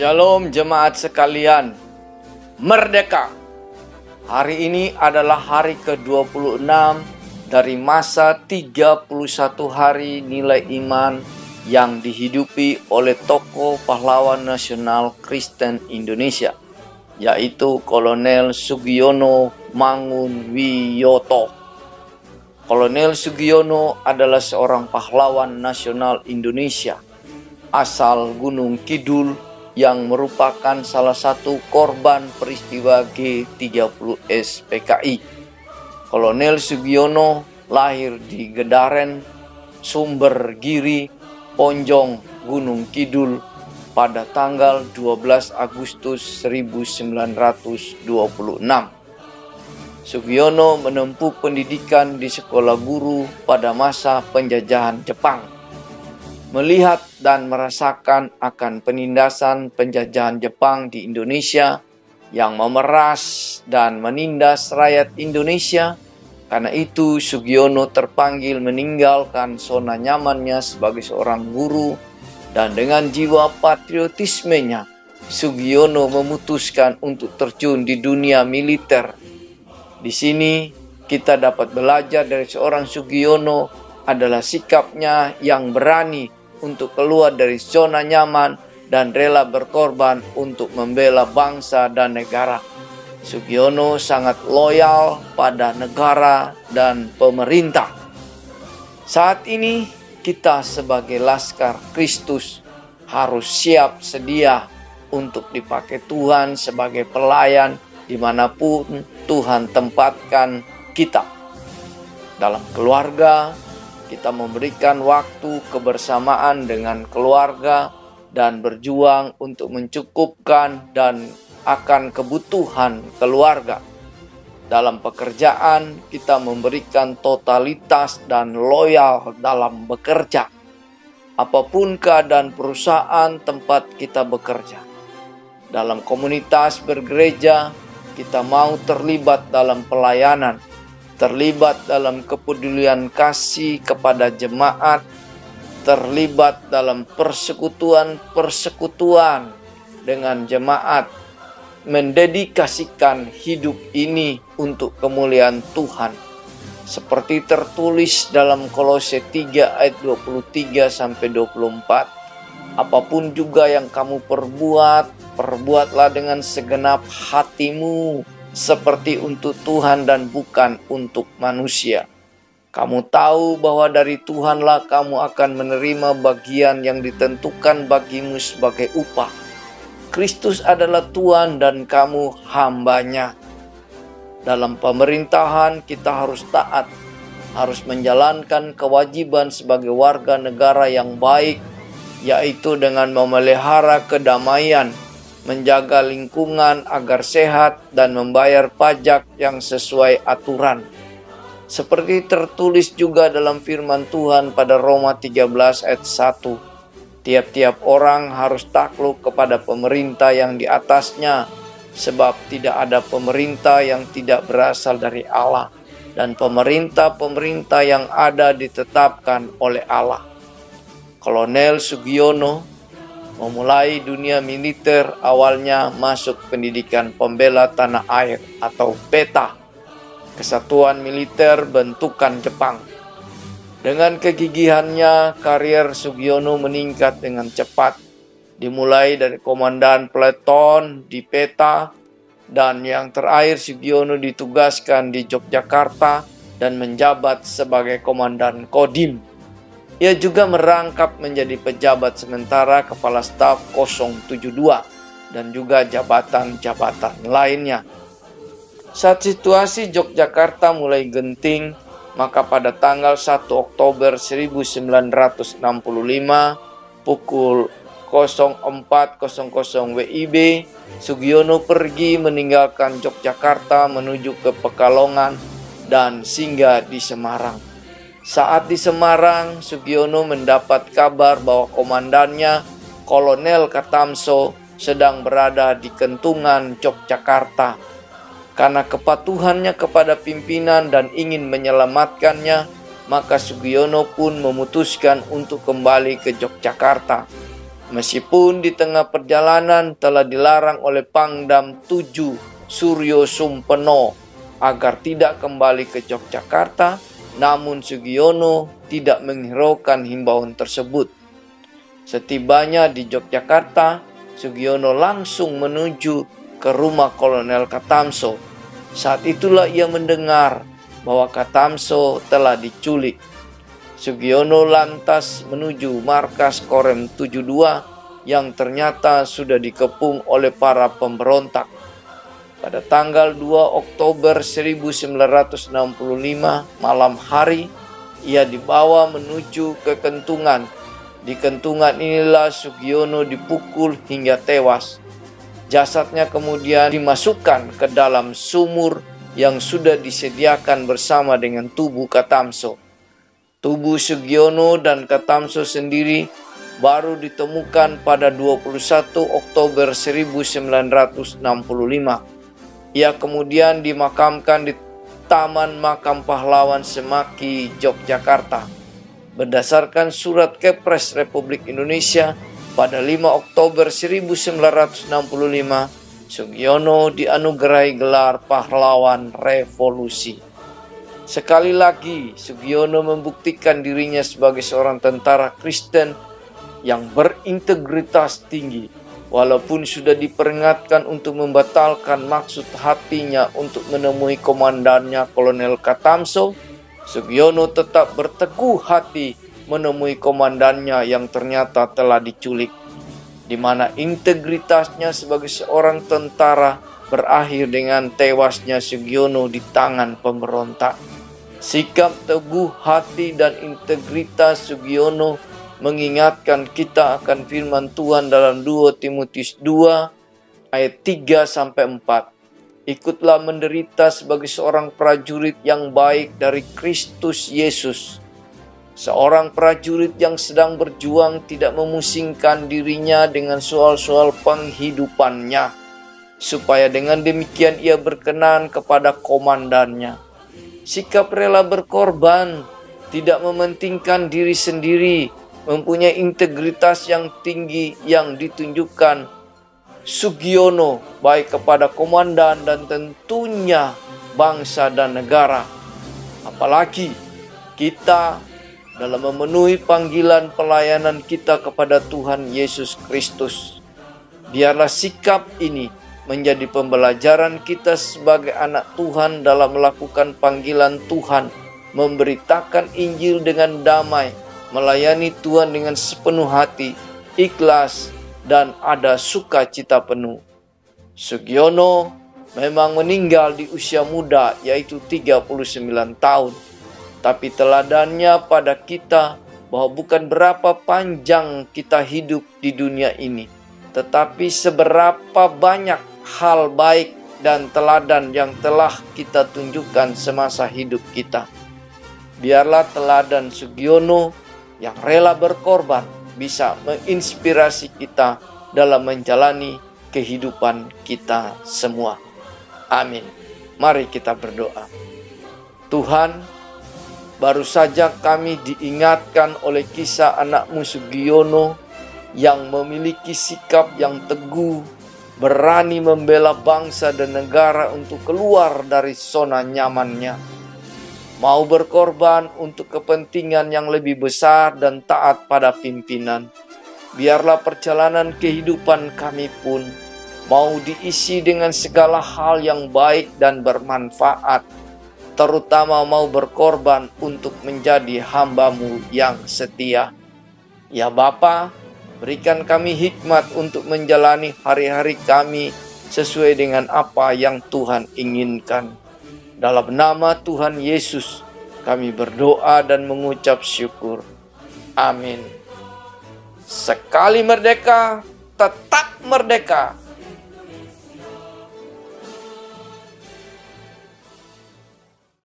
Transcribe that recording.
Shalom jemaat sekalian, merdeka! Hari ini adalah hari ke-26 dari masa 31 hari nilai iman yang dihidupi oleh tokoh pahlawan nasional Kristen Indonesia, yaitu Kolonel Sugiono Mangunwiyoto. Kolonel Sugiono adalah seorang pahlawan nasional Indonesia asal Gunung Kidul yang merupakan salah satu korban peristiwa G30S PKI. Kolonel Sugiono lahir di Gedaren, Sumber Giri, Ponjong, Gunung Kidul pada tanggal 12 Agustus 1926. Sugiono menempuh pendidikan di sekolah guru pada masa penjajahan Jepang. Melihat dan merasakan akan penindasan penjajahan Jepang di Indonesia yang memeras dan menindas rakyat Indonesia. Karena itu Sugiono terpanggil meninggalkan zona nyamannya sebagai seorang guru, dan dengan jiwa patriotismenya Sugiono memutuskan untuk terjun di dunia militer. Di sini kita dapat belajar dari seorang Sugiono adalah sikapnya yang berani untuk keluar dari zona nyaman dan rela berkorban untuk membela bangsa dan negara. Sugiono sangat loyal pada negara dan pemerintah. Saat ini kita sebagai Laskar Kristus harus siap sedia untuk dipakai Tuhan sebagai pelayan dimanapun Tuhan tempatkan kita. Dalam keluarga, kita memberikan waktu kebersamaan dengan keluarga dan berjuang untuk mencukupkan dan akan kebutuhan keluarga. Dalam pekerjaan, kita memberikan totalitas dan loyal dalam bekerja. Apapun keadaan perusahaan tempat kita bekerja. Dalam komunitas bergereja, kita mau terlibat dalam pelayanan, terlibat dalam kepedulian kasih kepada jemaat, terlibat dalam persekutuan-persekutuan dengan jemaat, mendedikasikan hidup ini untuk kemuliaan Tuhan. Seperti tertulis dalam Kolose 3 ayat 23-24, apapun juga yang kamu perbuatlah dengan segenap hatimu, seperti untuk Tuhan dan bukan untuk manusia. Kamu tahu bahwa dari Tuhanlah kamu akan menerima bagian yang ditentukan bagimu sebagai upah. Kristus adalah Tuhan dan kamu hambanya. Dalam pemerintahan kita harus taat, harus menjalankan kewajiban sebagai warga negara yang baik, yaitu dengan memelihara kedamaian, menjaga lingkungan agar sehat, dan membayar pajak yang sesuai aturan. Seperti tertulis juga dalam firman Tuhan pada Roma 13 ayat 1. Tiap-tiap orang harus takluk kepada pemerintah yang di atasnya, sebab tidak ada pemerintah yang tidak berasal dari Allah, dan pemerintah-pemerintah yang ada ditetapkan oleh Allah. Kolonel Sugiono memulai dunia militer awalnya masuk pendidikan pembela tanah air atau PETA, Kesatuan Militer Bentukan Jepang. Dengan kegigihannya, karier Sugiono meningkat dengan cepat. Dimulai dari komandan peleton di PETA, dan yang terakhir Sugiono ditugaskan di Yogyakarta dan menjabat sebagai komandan Kodim. Ia juga merangkap menjadi pejabat sementara Kepala Staf 072 dan juga jabatan-jabatan lainnya. Saat situasi Yogyakarta mulai genting, maka pada tanggal 1 Oktober 1965 pukul 04.00 WIB, Sugiono pergi meninggalkan Yogyakarta menuju ke Pekalongan dan singgah di Semarang. Saat di Semarang, Sugiono mendapat kabar bahwa komandannya, Kolonel Katamso, sedang berada di Kentungan, Yogyakarta. Karena kepatuhannya kepada pimpinan dan ingin menyelamatkannya, maka Sugiono pun memutuskan untuk kembali ke Yogyakarta. Meskipun di tengah perjalanan telah dilarang oleh Pangdam 7 Suryo Sumpeno agar tidak kembali ke Yogyakarta, namun Sugiono tidak menghiraukan himbauan tersebut. Setibanya di Yogyakarta, Sugiono langsung menuju ke rumah Kolonel Katamso. Saat itulah ia mendengar bahwa Katamso telah diculik. Sugiono lantas menuju markas Korem 72 yang ternyata sudah dikepung oleh para pemberontak. Pada tanggal 2 Oktober 1965 malam hari, ia dibawa menuju ke Kentungan. Di Kentungan inilah Sugiono dipukul hingga tewas. Jasadnya kemudian dimasukkan ke dalam sumur yang sudah disediakan bersama dengan tubuh Katamso. Tubuh Sugiono dan Katamso sendiri baru ditemukan pada 21 Oktober 1965. Ia kemudian dimakamkan di Taman Makam Pahlawan Semaki, Yogyakarta. Berdasarkan surat Kepres Republik Indonesia pada 5 Oktober 1965, Sugiono dianugerahi gelar Pahlawan Revolusi. Sekali lagi, Sugiono membuktikan dirinya sebagai seorang tentara Kristen yang berintegritas tinggi. Walaupun sudah diperingatkan untuk membatalkan maksud hatinya untuk menemui komandannya Kolonel Katamso, Sugiono tetap berteguh hati menemui komandannya yang ternyata telah diculik, di mana integritasnya sebagai seorang tentara berakhir dengan tewasnya Sugiono di tangan pemberontak. Sikap teguh hati dan integritas Sugiono mengingatkan kita akan firman Tuhan dalam 2 Timotius 2 ayat 3-4. Ikutlah menderita sebagai seorang prajurit yang baik dari Kristus Yesus. Seorang prajurit yang sedang berjuang tidak memusingkan dirinya dengan soal-soal penghidupannya, supaya dengan demikian ia berkenan kepada komandannya. Sikap rela berkorban, tidak mementingkan diri sendiri, mempunyai integritas yang tinggi yang ditunjukkan Sugiono baik kepada komandan dan tentunya bangsa dan negara. Apalagi kita dalam memenuhi panggilan pelayanan kita kepada Tuhan Yesus Kristus. Biarlah sikap ini menjadi pembelajaran kita sebagai anak Tuhan dalam melakukan panggilan Tuhan, memberitakan Injil dengan damai, melayani Tuhan dengan sepenuh hati, ikhlas, dan ada sukacita penuh. Sugiono memang meninggal di usia muda, yaitu 39 tahun. Tapi teladannya pada kita bahwa bukan berapa panjang kita hidup di dunia ini, tetapi seberapa banyak hal baik dan teladan yang telah kita tunjukkan semasa hidup kita. Biarlah teladan Sugiono yang rela berkorban bisa menginspirasi kita dalam menjalani kehidupan kita semua. Amin. Mari kita berdoa. Tuhan, baru saja kami diingatkan oleh kisah anakmu Sugiono yang memiliki sikap yang teguh, berani membela bangsa dan negara untuk keluar dari zona nyamannya, mau berkorban untuk kepentingan yang lebih besar dan taat pada pimpinan. Biarlah perjalanan kehidupan kami pun mau diisi dengan segala hal yang baik dan bermanfaat, terutama mau berkorban untuk menjadi hamba-Mu yang setia. Ya Bapa, berikan kami hikmat untuk menjalani hari-hari kami sesuai dengan apa yang Tuhan inginkan. Dalam nama Tuhan Yesus, kami berdoa dan mengucap syukur. Amin. Sekali merdeka, tetap merdeka.